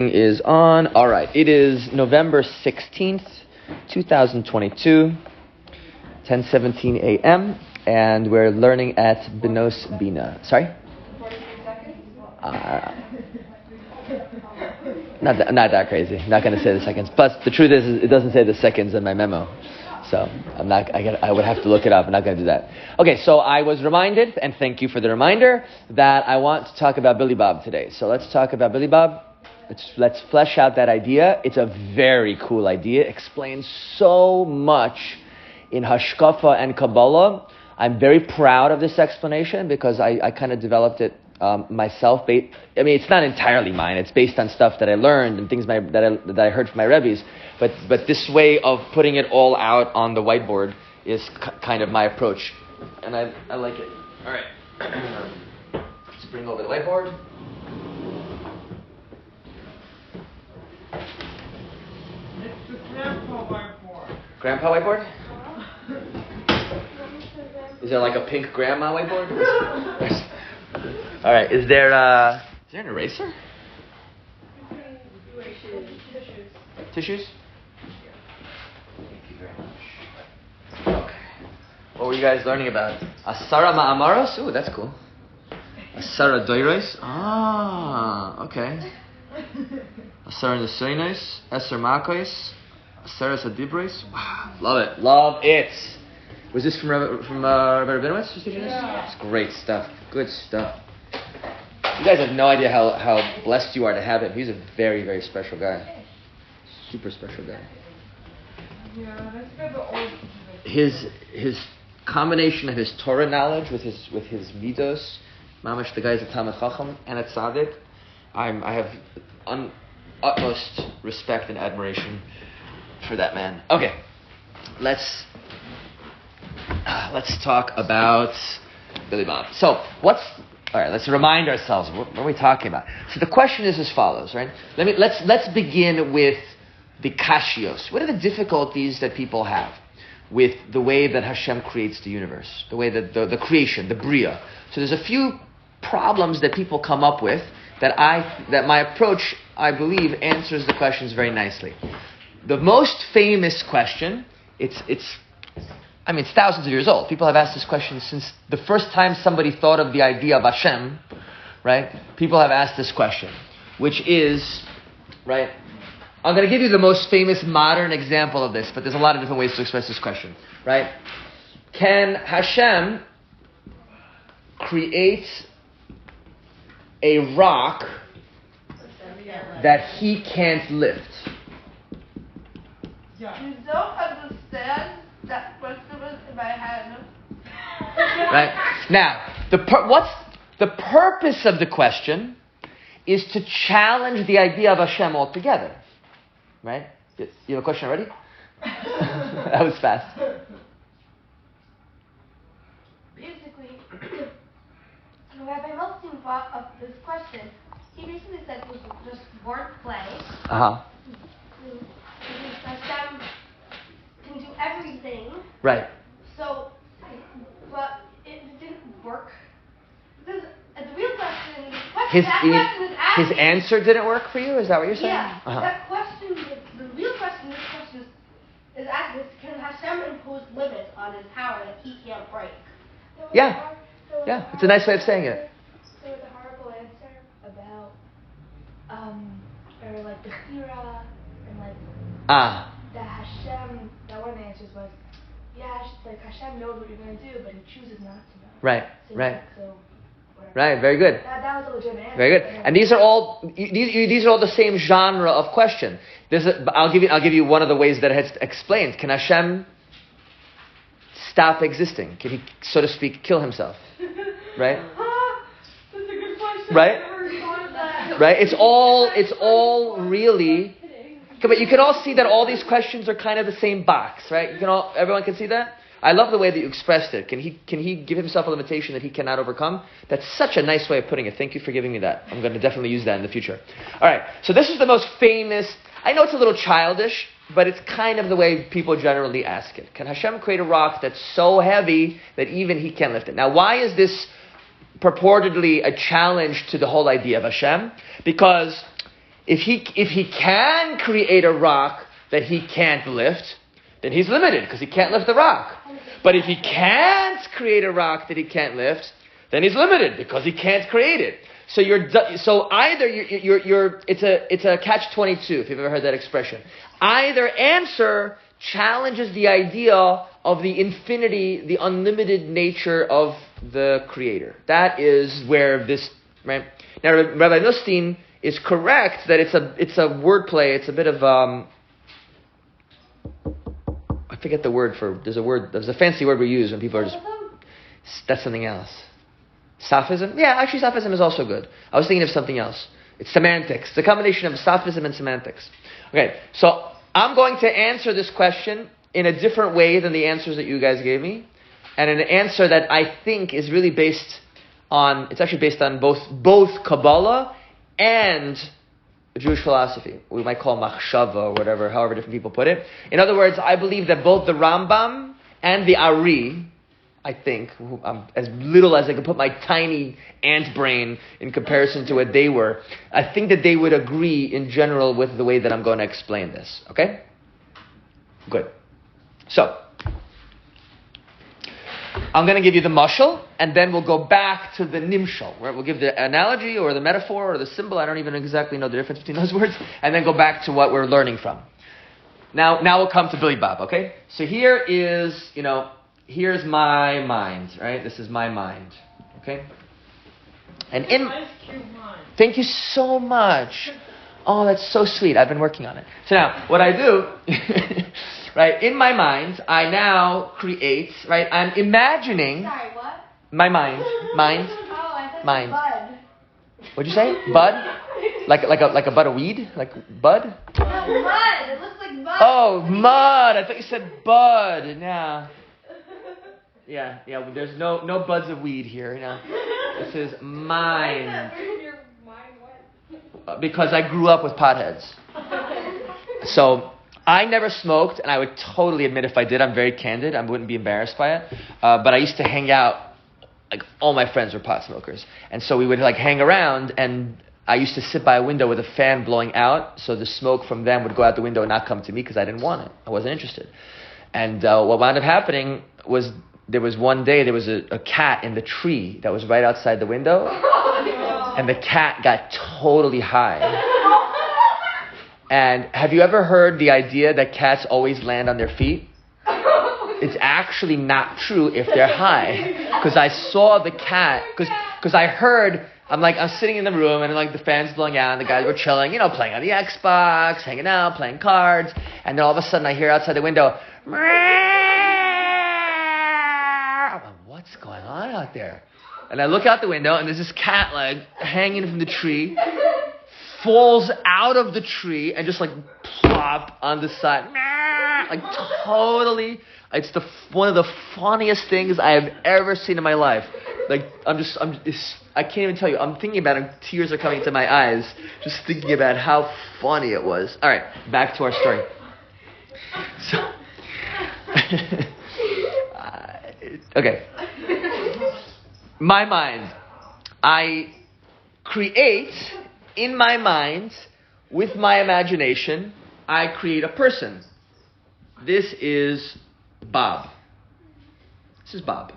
Is on. All right. It is November 16th, 2022, 10:17 a.m. and we're learning at Benos Bina. Sorry? 43 seconds? Not that crazy. Not going to say the seconds. Plus, the truth is, it doesn't say the seconds in my memo. So I would have to look it up. I'm not going to do that. Okay, so I was reminded, and thank you for the reminder, that I want to talk about Billy Bob today. So let's talk about Billy Bob. Let's flesh out that idea. It's a very cool idea. It explains so much in Hashkafa and Kabbalah. I'm very proud of this explanation because I kind of developed it myself. It's not entirely mine. It's based on stuff that I learned and things that I heard from my Rebbes. But this way of putting it all out on the whiteboard is kind of my approach. And I like it. All right. Let's bring over the whiteboard. Grandpa whiteboard? Is there like a pink grandma whiteboard? All right. Is there an eraser? Tissues? Thank you very much. Okay. What were you guys learning about? Asara ma'amaros? Ooh, that's cool. Asara doiros? Ah, okay. Asara nesoinos? Eser makos? Sarah Sadibres. Wow, love it. Was this from Rabbi Rabinowitz who's teaching this? Yeah. It's great stuff. Good stuff. You guys have no idea how blessed you are to have him. He's a very, very special guy. Super special guy. Yeah, that's good. His combination of his Torah knowledge with his midos, mamash, the guy is a Talmid Chacham and a tzaddik. I have utmost respect and admiration for that man. Okay, let's talk about Billy Bob. So let's remind ourselves what are we talking about. So the question is as follows, right? Let's begin with the kashios. What are the difficulties that people have with the way that Hashem creates the universe, the way that the creation, the bria? So there's a few problems that people come up with that my approach, I believe, answers the questions very nicely. The most famous question, it's thousands of years old. People have asked this question since the first time somebody thought of the idea of Hashem, right? People have asked this question, which is, right? I'm going to give you the most famous modern example of this, but there's a lot of different ways to express this question, right? Can Hashem create a rock that he can't lift? You don't understand that question in my head. Right? Now, what's the purpose of the question is to challenge the idea of Hashem altogether. Right? You have a question already? That was fast. Basically, Rabbi Milstein thought of this question. He basically said it was just wordplay. Hashem can do everything. Right. So, but it didn't work. Because the real question, question is asking. His answer didn't work for you? Is that what you're saying? Yeah. That question, the real question, this question is asking, can Hashem impose limits on his power that he can't break? Yeah. Yeah. It's a nice way of saying it. So the horrible answer about, or like the Khira and like. That Hashem, that one of the answers was, like Hashem knows what you're going to do, but he chooses not to know. Right, so right. So, right, very good. That was a legitimate answer. Very good. And these are all the same genre of question. I'll give you one of the ways that it's explained. Can Hashem stop existing? Can he, so to speak, kill himself? Right? That's a good question. Right? I never thought of that. Right? It's all really. But you can all see that all these questions are kind of the same box, right? Everyone can see that? I love the way that you expressed it. Can he give himself a limitation that he cannot overcome? That's such a nice way of putting it. Thank you for giving me that. I'm going to definitely use that in the future. All right. So this is the most famous. I know it's a little childish, but it's kind of the way people generally ask it. Can Hashem create a rock that's so heavy that even he can't lift it? Now, why is this purportedly a challenge to the whole idea of Hashem? Because If he can create a rock that he can't lift, then he's limited because he can't lift the rock. But if he can't create a rock that he can't lift, then he's limited because he can't create it. So it's a catch-22 if you've ever heard that expression. Either answer challenges the idea of the infinity, the unlimited nature of the Creator. That is where this, right? Now, Rabbi Nustin is correct that it's a wordplay. It's a bit of I forget the word for. There's a fancy word we use when people are just. That's something else. Sophism? Yeah, actually, sophism is also good. I was thinking of something else. It's semantics. It's a combination of sophism and semantics. Okay, so I'm going to answer this question in a different way than the answers that you guys gave me, and an answer that I think is really based on. It's actually based on both Kabbalah and Jewish philosophy. We might call machshava or whatever, however different people put it. In other words, I believe that both the Rambam and the Ari, I think, as little as I can put my tiny ant brain in comparison to what they were, I think that they would agree in general with the way that I'm going to explain this. Okay? Good. So, I'm going to give you the mashal, and then we'll go back to the nimshal, where we'll give the analogy or the metaphor or the symbol. I don't even exactly know the difference between those words, and then go back to what we're learning from. Now we'll come to Billy Bob, okay? So here is, here's my mind, right? This is my mind, okay? And thank you so much. Oh, that's so sweet. I've been working on it. So now, what I do, right, in my mind, I now create, right, I'm imagining. Sorry, what? My mind. Oh, I thought Mind. Bud. What'd you say? Bud? Like a bud of weed? Like bud? No, mud. It looks like mud. Oh, mud. I thought you said bud. Yeah. There's no buds of weed here. This is mine. Because I grew up with potheads. So I never smoked, and I would totally admit if I did. I'm very candid. I wouldn't be embarrassed by it. But I used to hang out. Like all my friends were pot smokers, and so we would hang around, and I used to sit by a window with a fan blowing out, so the smoke from them would go out the window and not come to me because I didn't want it. I wasn't interested. And what wound up happening was there was one day there was a cat in the tree that was right outside the window, and the cat got totally high. And have you ever heard the idea that cats always land on their feet? It's actually not true if they're high. Because I saw the cat, because I heard, I'm sitting in the room and the fan's blowing out and the guys were chilling, playing on the Xbox, hanging out, playing cards. And then all of a sudden I hear outside the window, I'm like, what's going on out there? And I look out the window and there's this cat hanging from the tree, falls out of the tree and just plop on the side. Totally. It's one of the funniest things I have ever seen in my life. I can't even tell you. I'm thinking about it. Tears are coming to my eyes just thinking about how funny it was. All right, back to our story. So, okay. My mind. I create in my mind with my imagination. I create a person. This is Bob. This is Bob.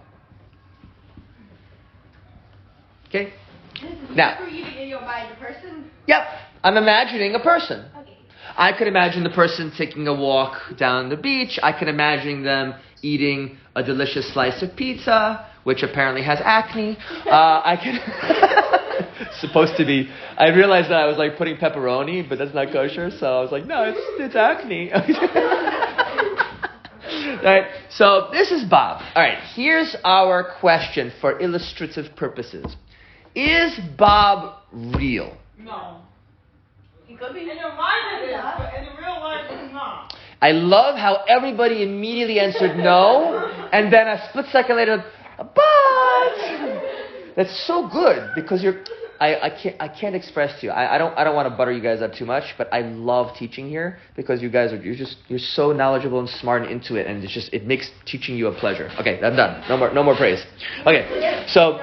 Okay? Now, creating in your mind a person? Yep. I'm imagining a person. Okay. I could imagine the person taking a walk down the beach. I could imagine them eating a delicious slice of pizza, which apparently has acne. I can... supposed to be... I realized that I was putting pepperoni, but that's not kosher, so I was no, it's acne. Alright, so this is Bob. Alright, here's our question for illustrative purposes. Is Bob real? No. He could be. In your mind it is, but in real life it's not. I love how everybody immediately answered no, and then a split second later, but... That's so good, because I can't express to you. I don't want to butter you guys up too much, but I love teaching here because you guys you're so knowledgeable and smart and into it, and it makes teaching you a pleasure. Okay, I'm done. No more praise. Okay, so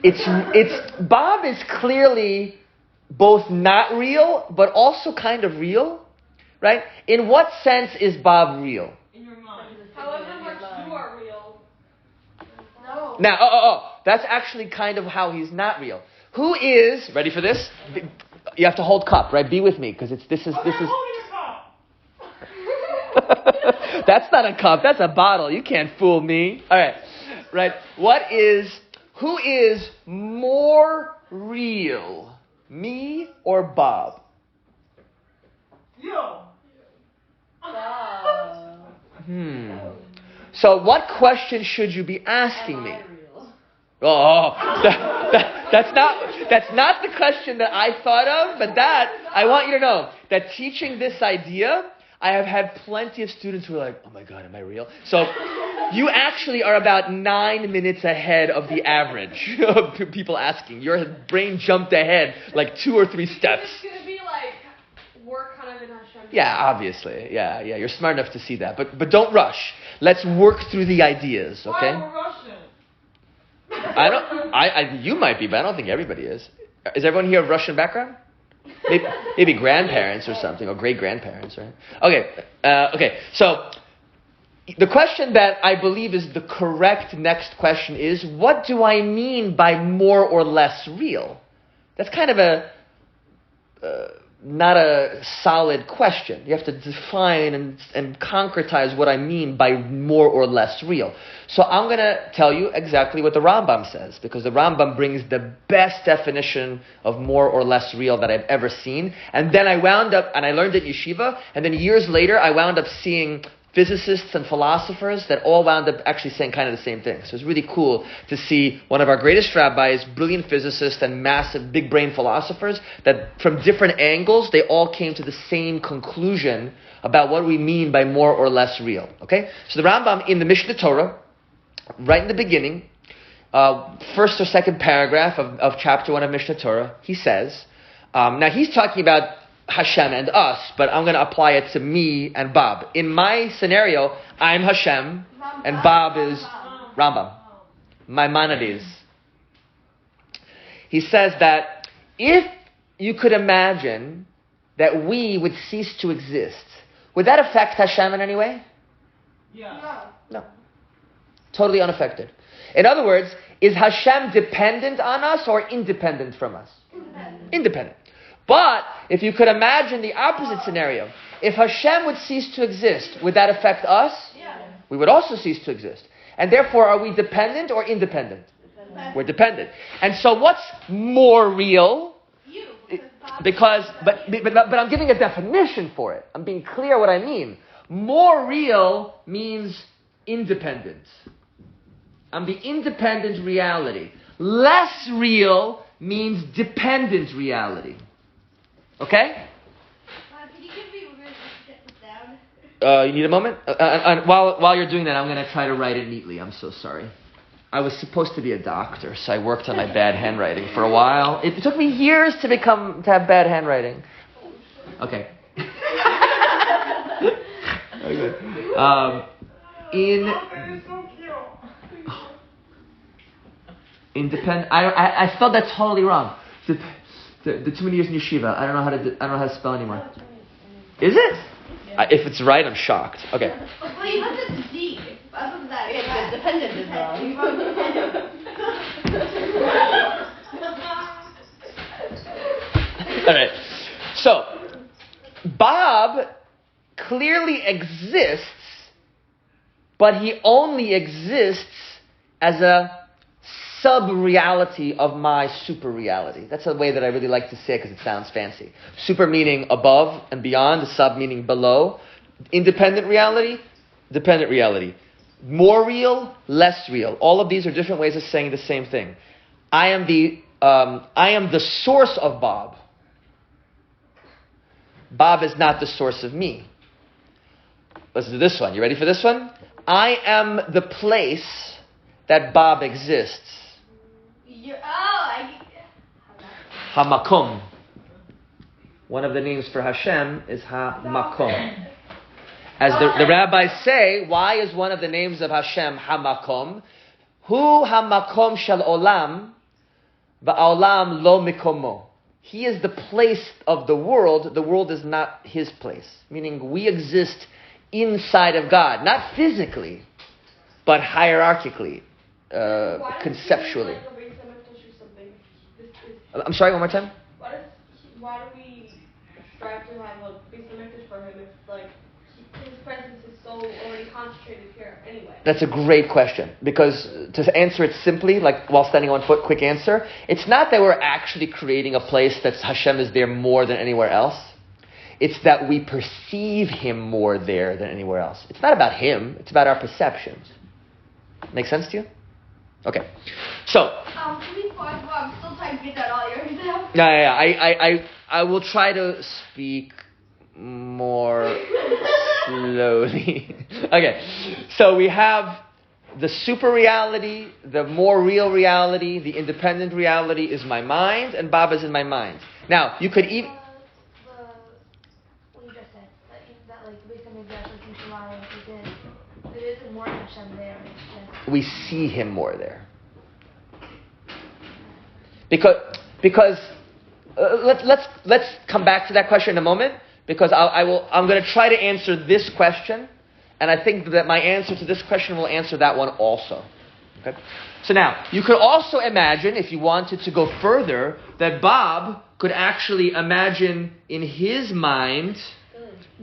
it's Bob is clearly both not real, but also kind of real, right? In what sense is Bob real? In your mind. However much you are real. No. Now, that's actually kind of how he's not real. Who is, ready for this? You have to hold cup, right? Be with me, because this is. Holding a cup. That's not a cup, that's a bottle. You can't fool me. All right, right. Who is more real, me or Bob? You. So what question should you be asking me? Oh, that's not the question that I thought of, but I want you to know that teaching this idea, I have had plenty of students who are like, oh my God, am I real? So you actually are about 9 minutes ahead of the average of people asking. Your brain jumped ahead like 2 or 3 steps. It's going to be like, work kind of in Hashem. Yeah, obviously. Yeah, you're smart enough to see that. But don't rush. Let's work through the ideas, okay? Why are we rushing? You might be, but I don't think everybody is. Is everyone here of Russian background? Maybe grandparents or something, or great-grandparents, right? Okay. So the question that I believe is the correct next question is, what do I mean by more or less real? That's kind of not a solid question. You have to define and concretize what I mean by more or less real. So I'm going to tell you exactly what the Rambam says, because the Rambam brings the best definition of more or less real that I've ever seen. And then I learned at yeshiva, and then years later I wound up seeing physicists and philosophers that all wound up actually saying kind of the same thing. So it's really cool to see one of our greatest rabbis, brilliant physicists and massive big brain philosophers, that from different angles, they all came to the same conclusion about what we mean by more or less real. Okay? So the Rambam in the Mishnah Torah, right in the beginning, first or second paragraph of chapter 1 of Mishnah Torah, he says, now he's talking about Hashem and us, but I'm going to apply it to me and Bob. In my scenario, I'm Hashem, and Bob is Rambam, Maimonides. He says that if you could imagine that we would cease to exist, would that affect Hashem in any way? Yeah. No. Totally unaffected. In other words, is Hashem dependent on us or independent from us? Independent. But if you could imagine the opposite scenario, if Hashem would cease to exist, would that affect us? Yeah. We would also cease to exist. And therefore, are we dependent or independent? We're dependent. And so what's more real? You. But I'm giving a definition for it. I'm being clear what I mean. More real means independent. I'm the independent reality. Less real means dependent reality. Okay? Can you give me a minute to get this down? You need a moment? While you're doing that, I'm going to try to write it neatly. I'm so sorry. I was supposed to be a doctor, so I worked on my bad handwriting for a while. It took me years to have bad handwriting. Okay. Okay. Independent. I spelled that totally wrong. The too many years in yeshiva. I don't know how to spell anymore. Is it? Yeah. If it's right, I'm shocked. Okay. Well, you left it to D. Other than that, yeah, the dependent is wrong. All right. So, Bob clearly exists, but he only exists as a sub-reality of my super-reality. That's a way that I really like to say it because it sounds fancy. Super meaning above and beyond, sub meaning below. Independent reality, dependent reality. More real, less real. All of these are different ways of saying the same thing. I am the source of Bob. Bob is not the source of me. Listen to this one. You ready for this one? I am the place that Bob exists. Hamakom. One of the names for Hashem is Hamakom. As the rabbis say, why is one of the names of Hashem Hamakom? Hu Hamakom shel olam, va'olam lo mikomo. He is the place of the world is not his place. Meaning we exist inside of God, not physically, but hierarchically, conceptually. I'm sorry, one more time? Why do we strive to have a base limit for him if like his presence is so already concentrated here anyway? That's a great question, because to answer it simply, like while standing on foot, quick answer, it's not that we're actually creating a place that Hashem is there more than anywhere else. It's that we perceive him more there than anywhere else. It's not about him, it's about our perceptions. Make sense to you? Okay. So, Please pause, I'm still trying to get that all yours now. I will try to speak more slowly. Okay. So we have the super reality, the more real reality, the independent reality is my mind, and Baba's in my mind. Now, you could even... What you just said, that like based on exactly what you did, there isn't more Hashem there. It's just... We see him more there. Because let's come back to that question in a moment, because I'm going to try to answer this question, and I think that my answer to this question will answer that one also. Okay? So now, you could also imagine, if you wanted to go further, that Bob could actually imagine in his mind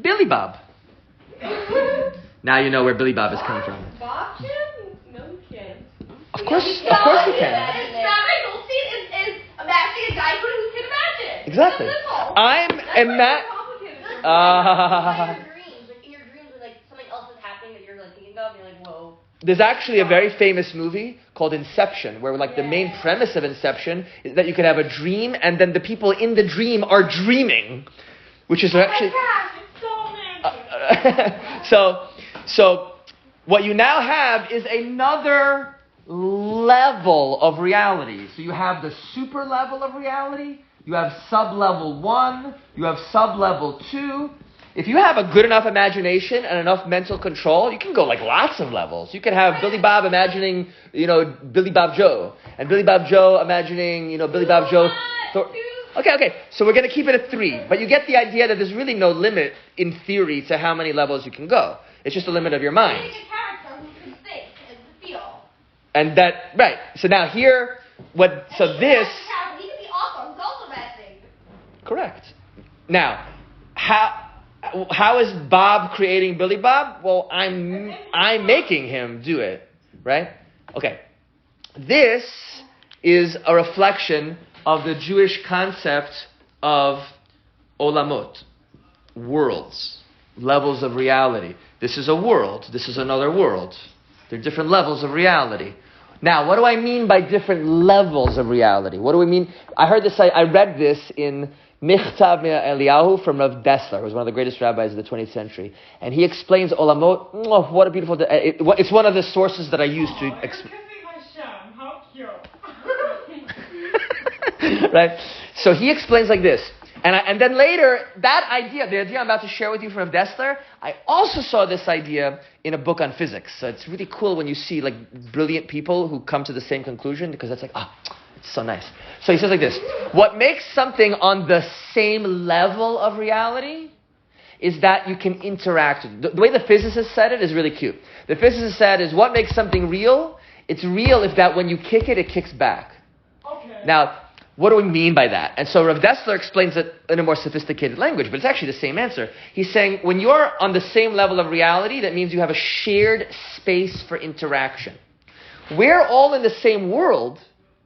Billy Bob. Now you know where Billy Bob is coming from. Bob can? No, he can't. Of course he can. It's not right. Goldstein is imagining a guy who can imagine. Exactly. I'm In your dreams, when like something else is happening that you're like thinking of, and you're like, whoa. There's actually a very famous movie called Inception, where like the main premise of Inception is that you can have a dream, and then the people in the dream are dreaming, which is actually. So what you now have is another level of reality. So you have the super level of reality, you have sub-level 1, you have sub-level 2. If you have a good enough imagination and enough mental control, you can go like lots of levels. You can have Billy Bob imagining, Billy Bob Joe, and Billy Bob Joe imagining, Billy Bob Joe. Okay. So we're going to keep it at 3. But you get the idea that there's really no limit, in theory, to how many levels you can go. It's just a limit of your mind. Creating a character who can think and feel. And that, right. So now here, He can be awesome. He's also acting. Correct. Now, how is Bob creating Billy Bob? Well, I'm making him do it, right? Okay. This is a reflection of the Jewish concept of olamot, worlds, levels of reality. This is a world. This is another world. There are different levels of reality. Now, what do I mean by different levels of reality? What do we mean? I read this in Michtav Eliyahu from Rav Dessler, who was one of the greatest rabbis of the 20th century. And he explains olamot. Oh, what a beautiful... It's one of the sources that I use to... You're kissing Hashem. How cute. Right? So he explains like this. And then later, the idea I'm about to share with you from Dessler, I also saw this idea in a book on physics. So it's really cool when you see like brilliant people who come to the same conclusion, because that's like, it's so nice. So he says like this: what makes something on the same level of reality is that you can interact. The way the physicist said it is really cute. The physicist said is what makes something real? It's real if that when you kick it, it kicks back. Okay. Now, what do we mean by that? And so Rav Dessler explains it in a more sophisticated language, but it's actually the same answer. He's saying when you're on the same level of reality, that means you have a shared space for interaction. We're all in the same world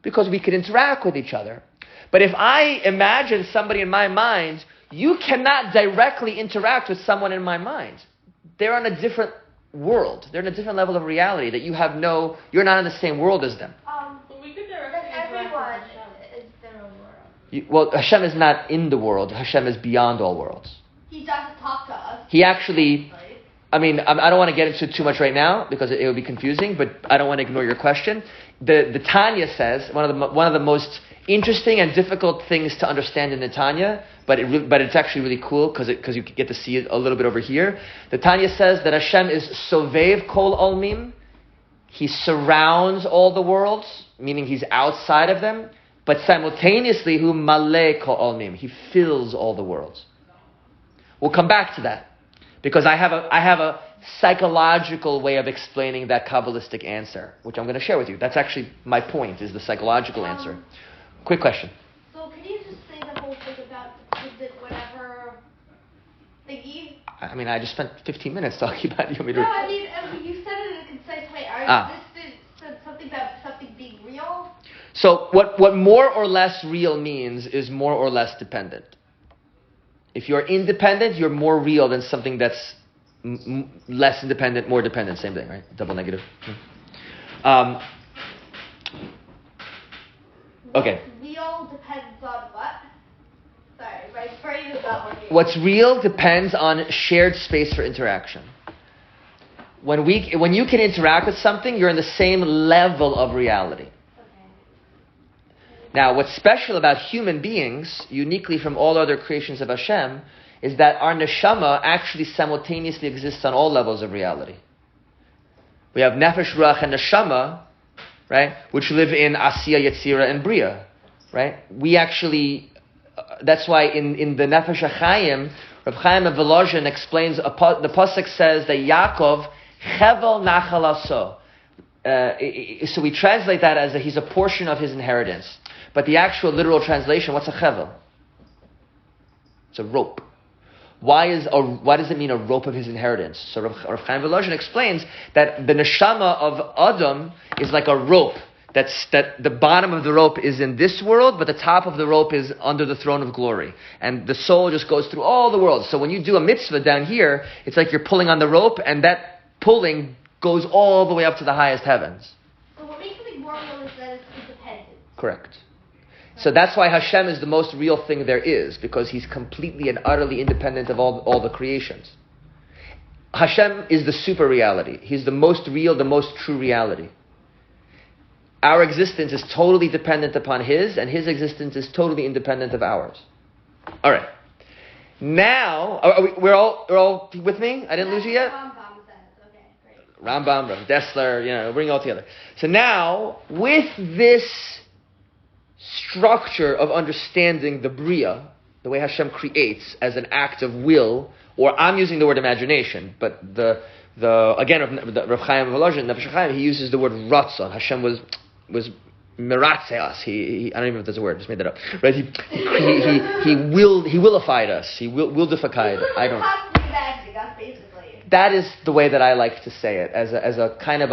because we can interact with each other. But if I imagine somebody in my mind, you cannot directly interact with someone in my mind. They're on a different world. They're in a different level of reality that you're not in the same world as them. We could directly Everyone is their own world. Well, Hashem is not in the world. Hashem is beyond all worlds. He doesn't talk to us. He actually, I don't want to get into it too much right now because it would be confusing, but I don't want to ignore your question. The Tanya says, one of the most interesting and difficult things to understand in the Tanya, but it's actually really cool because you get to see it a little bit over here. The Tanya says that Hashem is Sovev Kol Olmim. He surrounds all the worlds, meaning he's outside of them. But simultaneously, hu maleh kol olmim. He fills all the worlds. We'll come back to that. Because I have a psychological way of explaining that Kabbalistic answer, which I'm going to share with you. That's actually my point, is the psychological answer. Quick question. So can you just say the whole thing about the whatever thingy? I mean, I just spent 15 minutes talking about it. No, I mean, you said it in a concise way. This said something about something being real? So what more or less real means is more or less dependent. If you're independent, you're more real than something that's less independent, more dependent. Same thing, right? Double negative. Okay. Real depends on what? Sorry, my brain is not working. What's real depends on shared space for interaction. When you can interact with something, you're in the same level of reality. Now, what's special about human beings, uniquely from all other creations of Hashem, is that our neshama actually simultaneously exists on all levels of reality. We have nefesh, ruach, and neshama, right, which live in asiya, yetzira, and bria, right? We actually, that's why in the nefesh HaChaim, Reb Chaim of Volozhin explains, the pasuk says that Yaakov chevel nachal aso. So we translate that as that he's a portion of his inheritance. But the actual literal translation, what's a chevel? It's a rope. Why does it mean a rope of his inheritance? So Rav Chaim Volozhin explains that the neshama of Adam is like a rope. That the bottom of the rope is in this world, but the top of the rope is under the throne of glory. And the soul just goes through all the worlds. So when you do a mitzvah down here, it's like you're pulling on the rope, and that pulling goes all the way up to the highest heavens. So what makes something more real is that it's independent. Correct. So that's why Hashem is the most real thing there is, because He's completely and utterly independent of all the creations. Hashem is the super reality. He's the most real, the most true reality. Our existence is totally dependent upon His, and His existence is totally independent of ours. All right. Now, we're all with me? I didn't lose you yet? Rambam says, okay, great. Rambam, Rav Dessler, bring it all together. So now, with this structure of understanding the Bria, the way Hashem creates as an act of will, or I'm using the word imagination, but Rav Chaim Volozhin, Nefesh HaChaim, he uses the word ratzon. Hashem was miratze us. I don't even know if there's a word. Just made that up. Right? He willified us. He wildified. I don't. Constantly imagining us, basically. That is the way that I like to say it, as a kind of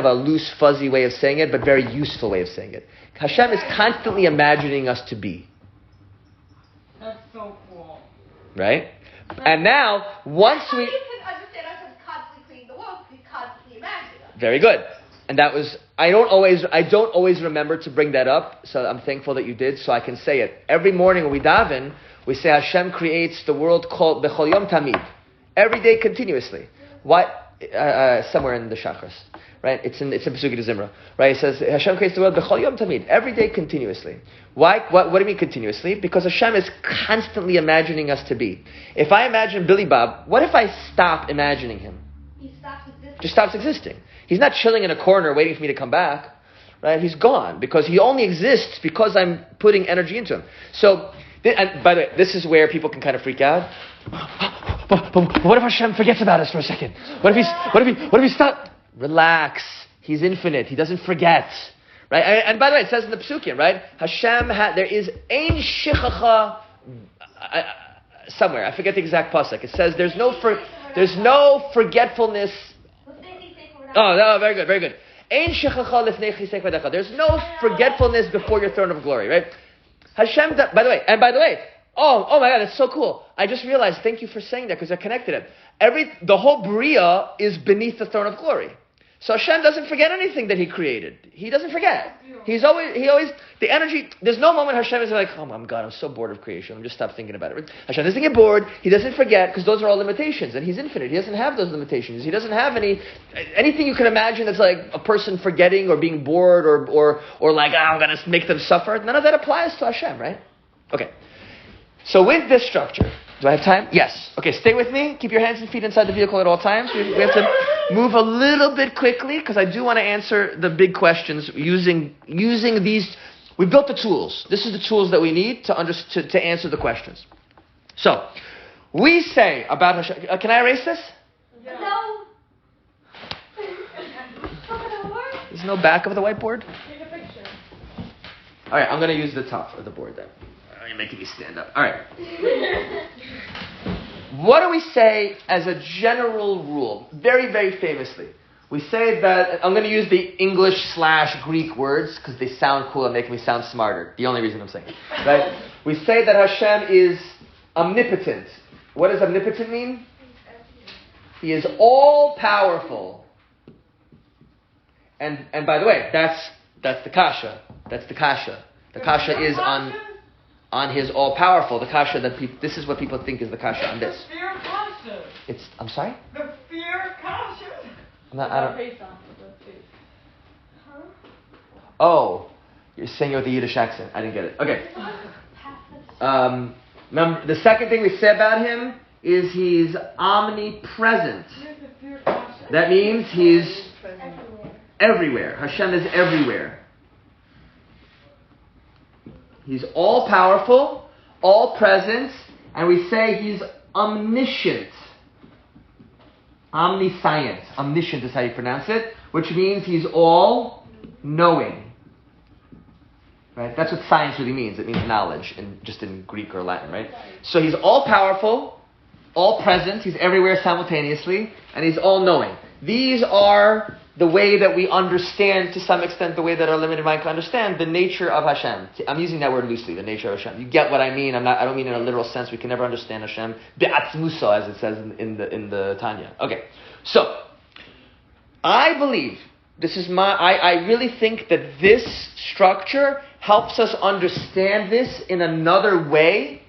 a loose, fuzzy way of saying it, but very useful way of saying it. Hashem is constantly imagining us to be. That's so cool. Right? And now, once we... You can understand us as constantly creating the world, because he's constantly imagining us. Very good. And that was... I don't always remember to bring that up, so I'm thankful that you did, so I can say it. Every morning when we daven, we say Hashem creates the world called Bechol Yom Tamid. Every day continuously. What? Somewhere in the Shachris. Right? It's in Pesukei de Zimra. Right? It says Hashem creates the world Bechol Yom Tamid. Every day continuously. Why? What do you mean continuously? Because Hashem is constantly imagining us to be. If I imagine Billy Bob, what if I stop imagining him? He stops existing. Just stops existing. He's not chilling in a corner waiting for me to come back. Right? He's gone. Because he only exists because I'm putting energy into him. So, and by the way, this is where people can kind of freak out. But what if Hashem forgets about us for a second? What if he stops? Relax. He's infinite. He doesn't forget. Right? And by the way, it says in the Pesukim, right? Hashem there is ein shichacha somewhere. I forget the exact pasuk. It says there's no forgetfulness. Oh, no, very good, very good. Ein shichacha lifnei chisei kvadecha. There's no forgetfulness before your throne of glory, right? Hashem, by the way, oh my God, that's so cool. I just realized, thank you for saying that, because I connected it. The whole Bria is beneath the throne of glory. So Hashem doesn't forget anything that He created. He doesn't forget. He always, the energy, there's no moment Hashem is like, oh my God, I'm so bored of creation. I'm just stop thinking about it. Hashem doesn't get bored. He doesn't forget, because those are all limitations. And He's infinite. He doesn't have those limitations. He doesn't have anything you can imagine that's like a person forgetting or being bored or like, I'm going to make them suffer. None of that applies to Hashem, right? Okay. So with this structure, do I have time? Yes. Okay, stay with me. Keep your hands and feet inside the vehicle at all times. We have to move a little bit quickly, because I do want to answer the big questions using these. We built the tools. This is the tools that we need to answer the questions. So, we say about Hashem... can I erase this? Yeah. No. There's no back of the whiteboard? Take a picture. All right, I'm going to use the top of the board then. You're making me stand up. All right. What do we say as a general rule? Very, very famously. We say that, I'm going to use the English/Greek words because they sound cool and make me sound smarter. The only reason I'm saying it. Right? We say that Hashem is omnipotent. What does omnipotent mean? He is all-powerful. And by the way, that's the kasha. That's the kasha. The kasha is on his all-powerful. The kasha that this is what people think is the kasha on this. The fear kasha. It's, I'm sorry? The fear kasha. I don't. Oh, you're saying it with a Yiddish accent. I didn't get it. Okay. Remember, the second thing we say about him is he's omnipresent. That means he's everywhere. Hashem is everywhere. He's all-powerful, all-present, and we say he's omniscient. Omniscience. Omniscient is how you pronounce it, which means he's all-knowing. Right? That's what science really means. It means knowledge, just in Greek or Latin, right? So he's all-powerful, all-present, he's everywhere simultaneously, and he's all-knowing. These are the way that we understand, to some extent, the way that our limited mind can understand the nature of Hashem. I'm using that word loosely, the nature of Hashem. You get what I mean. I don't mean in a literal sense. We can never understand Hashem be'atzmuso, as it says in the Tanya. Okay, so I believe I really think that this structure helps us understand this in another way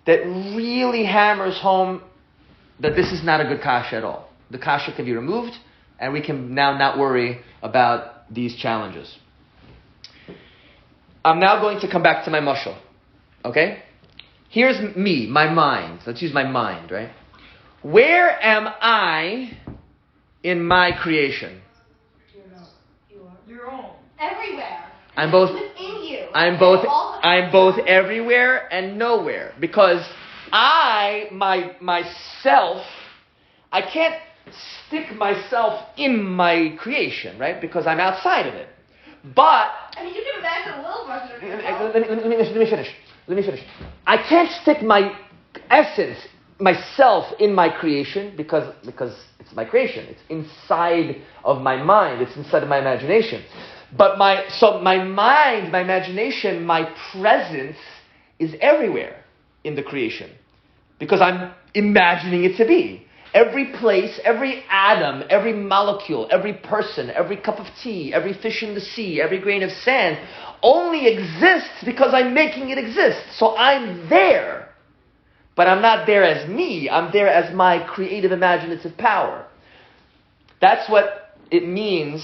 that really hammers home that this is not a good kasha at all. The kasha can be removed, and we can now not worry about these challenges. I'm now going to come back to my mashal. Okay? Here's me, my mind. Let's use my mind, right? Where am I in my creation? Your own. Everywhere. I'm both. Within you. I'm both everywhere and nowhere, because myself, I can't stick myself in my creation, right? Because I'm outside of it. But I mean, you can imagine a little version of yourself. let me finish. I can't stick my essence, myself, in my creation because it's my creation. It's inside of my mind. It's inside of my imagination. But my mind, my imagination, my presence is everywhere in the creation because I'm imagining it to be. Every place, every atom, every molecule, every person, every cup of tea, every fish in the sea, every grain of sand only exists because I'm making it exist. So I'm there. But I'm not there as me. I'm there as my creative imaginative power. That's what it means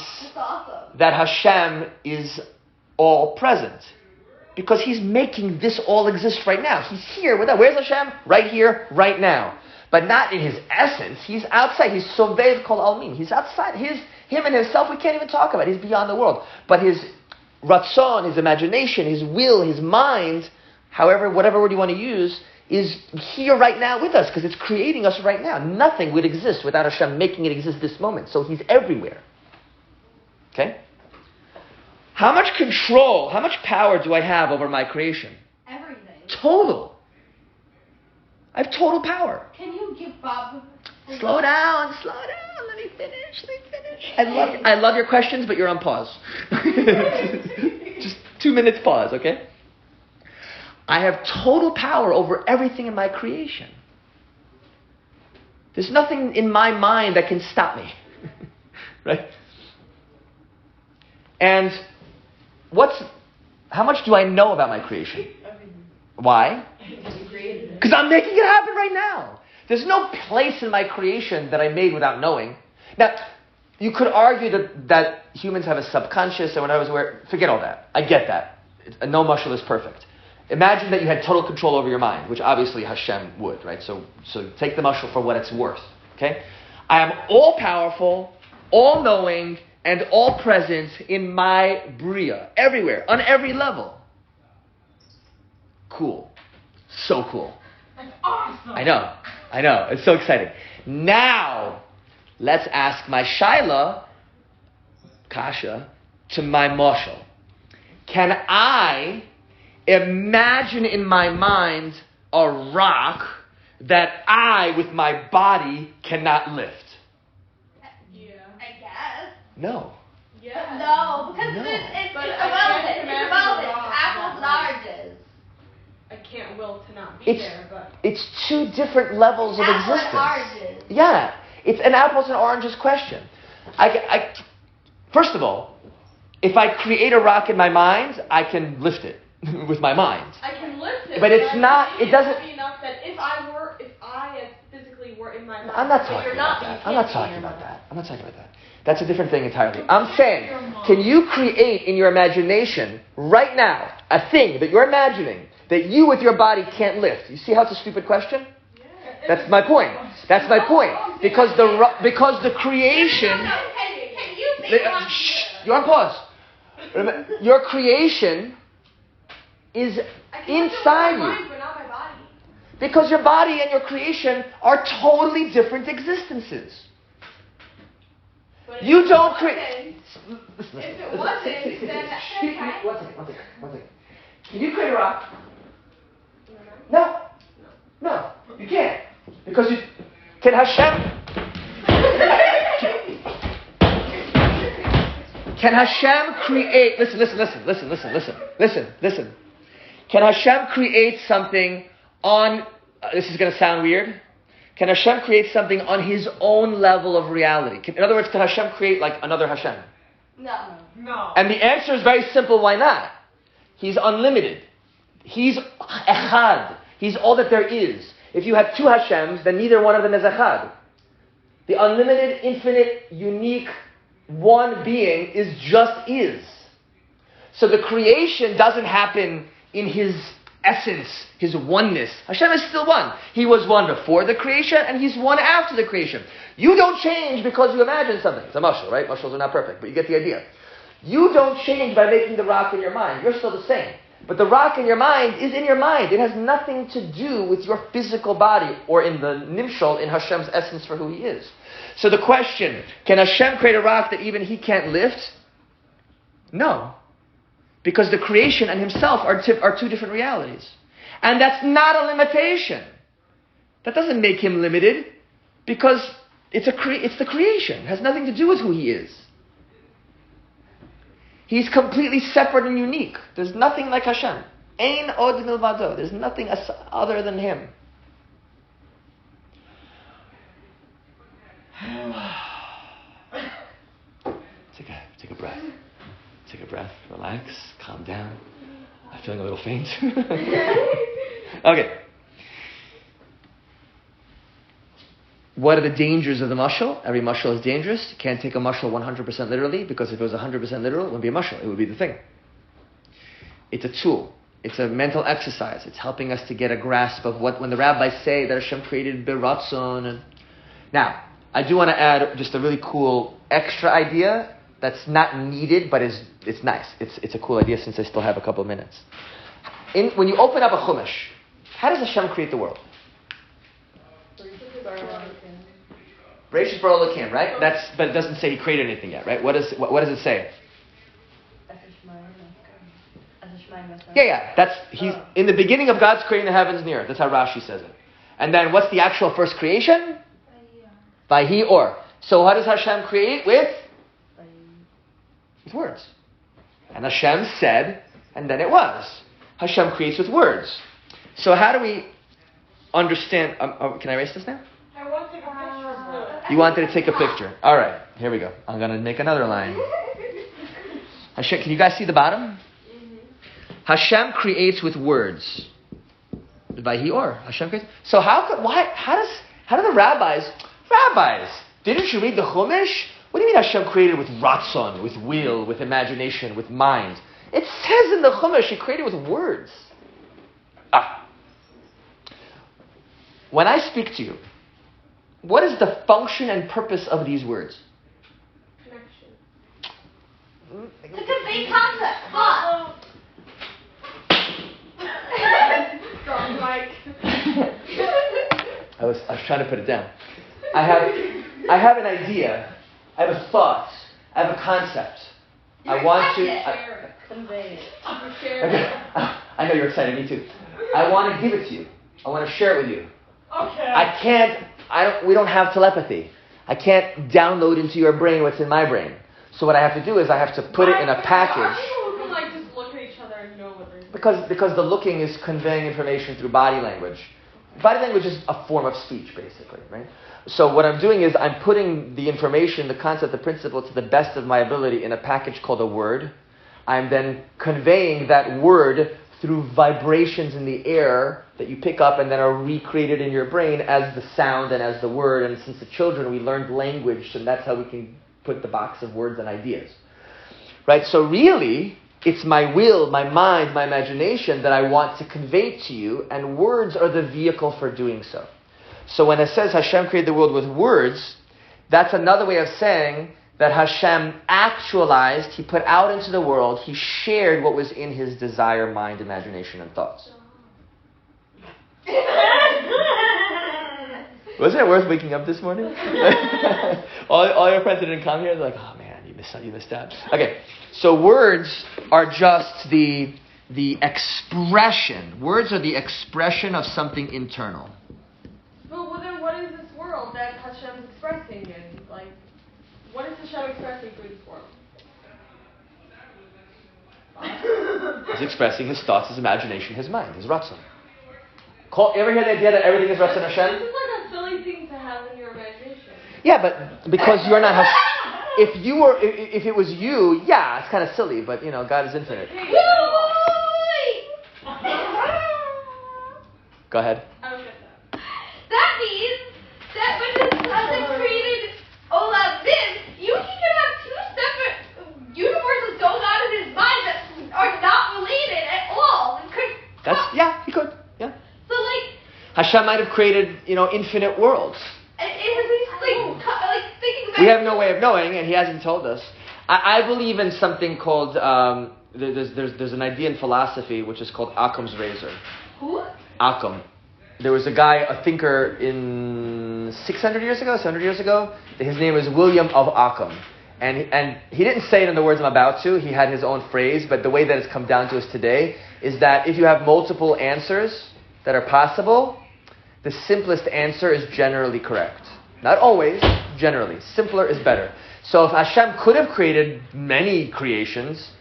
that Hashem is all present. Because he's making this all exist right now. He's here. Where's Hashem? Right here, right now. But not in his essence. He's outside. He's sovev kol almin. He's outside. Him and himself we can't even talk about. He's beyond the world. But his ratzon, his imagination, his will, his mind, whatever word you want to use, is here right now with us because it's creating us right now. Nothing would exist without Hashem making it exist this moment. So he's everywhere. Okay? How much control, how much power do I have over my creation? Everything. Total. I have total power. Can you give Bob... Slow down. Let me finish. I love your questions, but you're on pause. Just 2 minutes pause, okay? I have total power over everything in my creation. There's nothing in my mind that can stop me. Right? And how much do I know about my creation? Why? Because I'm making it happen right now. There's no place in my creation that I made without knowing. Now, you could argue that humans have a subconscious and whatever. Forget all that. I get that. No mashal is perfect. Imagine that you had total control over your mind, which obviously Hashem would, right? So take the mashal for what it's worth. Okay? I am all-powerful, all-knowing, and all-present in my bria. Everywhere. On every level. Cool. So cool. That's awesome. I know. It's so exciting. Now, let's ask my Shaila, Kasha, to my Moshel. Can I imagine in my mind a rock that I, with my body, cannot lift? Yeah. I guess. No. Yeah. No, because No. it's But irrelevant. I can't It's imagine irrelevant. a rock Apples and that oranges. I can't will to not be It's there, but it's two different levels of Apples existence. and oranges. Yeah, it's an apples and oranges question. First of all, if I create a rock in my mind, I can lift it with my mind. I can lift it. But it's I not- think it doesn't- would be enough that if I physically were in my mind. I'm not but talking you're about not, that. you I'm not can't be talking in about your that. I'm not talking about that. That's a different thing entirely. I'm saying, can you create in your imagination right now a thing that you're imagining that you with your body can't lift? You see how it's a stupid question? That's my point. That's my point. Because the creation. No, can you think You're on pause. Remember, your creation is inside you. but not my body. Because your body and your creation are totally different existences. But You if don't it create. wasn't- If it wasn't, then One second. Can you create a rock? No. No, you can't. Because you can Hashem. Can Hashem create? Listen. Can Hashem create something on? This is going to sound weird. Can Hashem create something on His own level of reality? In other words, can Hashem create like another Hashem? No. No. And the answer is very simple. Why not? He's unlimited. He's echad. He's all that there is. If you have two Hashems, then neither one of them is echad. The unlimited, infinite, unique, one being is just is. So the creation doesn't happen in His essence, His oneness. Hashem is still one. He was one before the creation, and He's one after the creation. You don't change because you imagine something. It's a mashal, right? Mashals are not perfect, but you get the idea. You don't change by making the rock in your mind. You're still the same. But the rock in your mind is in your mind. It has nothing to do with your physical body or in the nimshal, in Hashem's essence for who He is. So the question, can Hashem create a rock that even He can't lift? No. Because the creation and Himself are two different realities. And that's not a limitation. That doesn't make Him limited because it's the creation. It has nothing to do with who He is. He's completely separate and unique. There's nothing like Hashem. Ein od milvado. There's nothing other than Him. Take a breath. Take a breath. Relax. Calm down. I'm feeling a little faint. Okay. What are the dangers of the mashal? Every mashal is dangerous. You can't take a mashal 100% literally, because if it was 100% literal, it wouldn't be a mashal. It would be the thing. It's a tool. It's a mental exercise. It's helping us to get a grasp of what, when the rabbis say that Hashem created biratzon. Now, I do want to add just a really cool extra idea that's not needed, but it's nice. It's a cool idea since I still have a couple of minutes. When you open up a chumash, how does Hashem create the world? Bereshit bara Elokim, right? But it doesn't say He created anything yet, right? What does it say? Yeah. He's in the beginning of God's creating the heavens and the earth. That's how Rashi says it. And then what's the actual first creation? Vayhi or. So what does Hashem create with? With words. And Hashem said, and then it was. Hashem creates with words. So how do we understand? Can I erase this now? I want to take a picture of it. You wanted to take a picture. All right, here we go. I'm going to make another line. Hashem, can you guys see the bottom? Hashem creates with words. Vayhi or. Hashem creates. So how do the rabbis, didn't you read the Chumash? What do you mean Hashem created with ratzon, with will, with imagination, with mind? It says in the Chumash He created with words. When I speak to you, what is the function and purpose of these words? Connection. To convey concept, thought. I was trying to put it down. I have an idea. I have a thought. I have a concept. I want to. Convey it. I know you're excited. Me too. I want to give it to you. I want to share it with you. Okay. We don't have telepathy. I can't download into your brain what's in my brain. So what I have to do is I have to put it in a package. People who like just look at each other and know what they're doing. Because the looking is conveying information through body language. Body language is a form of speech, basically, right? So what I'm doing is I'm putting the information, the concept, the principle to the best of my ability in a package called a word. I'm then conveying that word through vibrations in the air that you pick up and then are recreated in your brain as the sound and as the word. And since the children, we learned language, and that's how we can put the box of words and ideas. Right? So really, it's my will, my mind, my imagination that I want to convey to you, and words are the vehicle for doing so. So when it says Hashem created the world with words, that's another way of saying that Hashem actualized, He put out into the world, He shared what was in His desire, mind, imagination, and thoughts. Wasn't it worth waking up this morning? all your friends that didn't come here, they're like, oh man, you missed out. Okay, so words are just the expression. Words are the expression of something internal. But then what is this world that Hashem is expressing in? Like, what is Hashem expressing through this world? He's expressing His thoughts, His imagination, His mind, His ratzon. Ever hear the idea that everything is ratzon Hashem? This is like a silly thing to have in your imagination. Yeah, but because you're not Hashem. If it was you, yeah, it's kind of silly, but God is infinite. Go ahead. I don't get that. That means that when Hashem created Olam Nim, he could have two separate universes going on in his mind that are not related at all. He could. Yeah. So Hashem might have created, infinite worlds. it was like thinking that We have no way of knowing, and He hasn't told us. I believe in something called there's an idea in philosophy which is called Occam's razor. Who? Occam. There was a guy, a thinker in 700 years ago. His name is William of Occam. And he didn't say it in the words I'm about to. He had his own phrase, but the way that it's come down to us today is that if you have multiple answers that are possible, the simplest answer is generally correct. Not always, generally. Simpler is better. So if Hashem could have created many creations,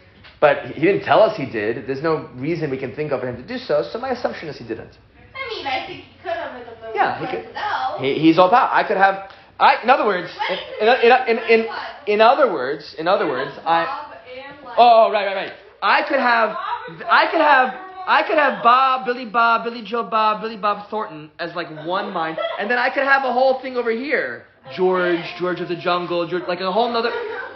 but He didn't tell us He did, there's no reason we can think of for Him to do so, so my assumption is He didn't. I mean, I think he could have with the He could. He's all power. I could have. In other words, in other words, I. Oh, right. I could have Bob, Billy Joe Bob, Billy Bob Thornton as like one mind, and then I could have a whole thing over here. George of the Jungle, like a whole nother.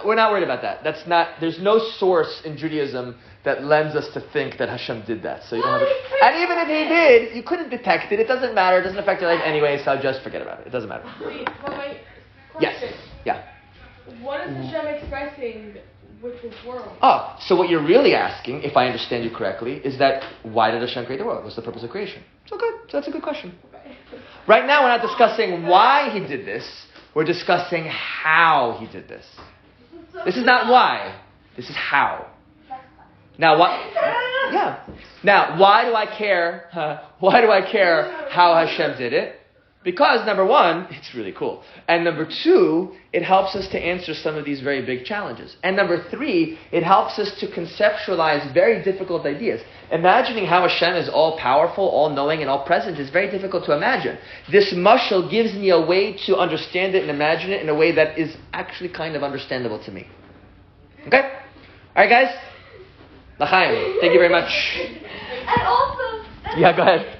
We're not worried about that. That's not. There's no source in Judaism that lends us to think that Hashem did that. So you don't have it. And even if He did, you couldn't detect it. It doesn't matter. It doesn't affect your life anyway. So just forget about it. It doesn't matter. Wait, Yes. question. Yeah. What is Hashem expressing with this world? Oh, so what you're really asking, if I understand you correctly, is that why did Hashem create the world? What's the purpose of creation? So good. So that's a good question. Right now, we're not discussing why He did this. We're discussing how He did this. This is not why. This is how. Now, what? Yeah. Now, why do I care? Why do I care how Hashem did it? Because, number one, it's really cool. And number two, it helps us to answer some of these very big challenges. And number three, it helps us to conceptualize very difficult ideas. Imagining how Hashem is all-powerful, all-knowing, and all-present is very difficult to imagine. This mashal gives me a way to understand it and imagine it in a way that is actually kind of understandable to me. Okay? All right, guys? L'chaim. Thank you very much. And also... Yeah, go ahead.